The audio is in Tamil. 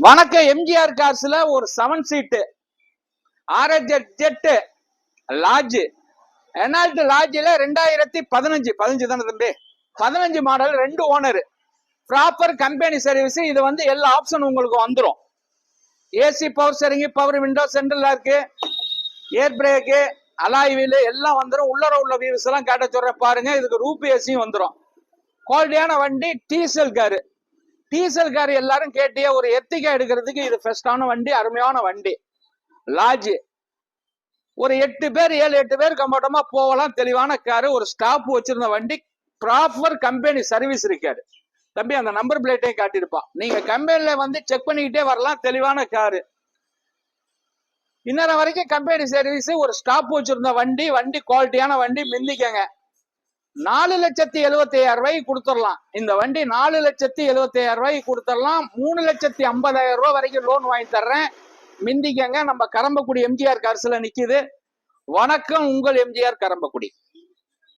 வணக்கம். எம்ஜிஆர் கார்ஸ்ல ஒரு 7 சீட்டு RX லாட்ஜ் எனால்ட் லாட்ஜில் 2015 தானே தம்பி, 15 model, 2 owner, proper company service. இது வந்து எல்லா ஆப்ஷன் உங்களுக்கு வந்துடும். AC, power steering, power window, central lock, air brake, alloy wheel எல்லாம் வந்துடும். உள்ளர உள்ள வியூஸ் எல்லாம் கேட்ட சொல்ற பாருங்க. இதுக்கு ரூப் ஏசியும் வந்துடும். குவாலிட்டியான வண்டி. டீசல் கார் எல்லாரும் கேட்டிய ஒரு எர்டிகா எடுக்கிறதுக்கு இது பெஸ்டான வண்டி, அருமையான வண்டி. லாட்ஜ் ஒரு 8 பேர் 7-8 பேர் கம்ஃபர்டபுளா போகலாம். தெளிவான காரு, ஒரு ஸ்டாப் வச்சிருந்த வண்டி, ப்ராப்பர் கம்பெனி சர்வீஸ் இருக்காரு தம்பி. அந்த நம்பர் பிளேட்டையும் காட்டியிருப்பான். நீங்க கம்பெனில வந்து செக் பண்ணிக்கிட்டே வரலாம். தெளிவான காரு, இன்னொரு வரைக்கும் கம்பெனி சர்வீஸ், ஒரு ஸ்டாப் வச்சிருந்த வண்டி குவாலிட்டியான வண்டி. மிந்திக்கங்க. 4,75,000 ரூபாய்க்கு கொடுத்துடலாம் இந்த வண்டி. 4,75,000 ரூபாய்க்கு கொடுத்துடலாம். 3,50,000 ரூபாய் வரைக்கும் லோன் வாங்கி தர்றேன். மிந்திக்கங்க. நம்ம கரம்பக்குடி எம்ஜிஆர் கார்ஸ்ல நிக்குது. வணக்கம், உங்கள் எம்ஜிஆர் கரம்பக்குடி.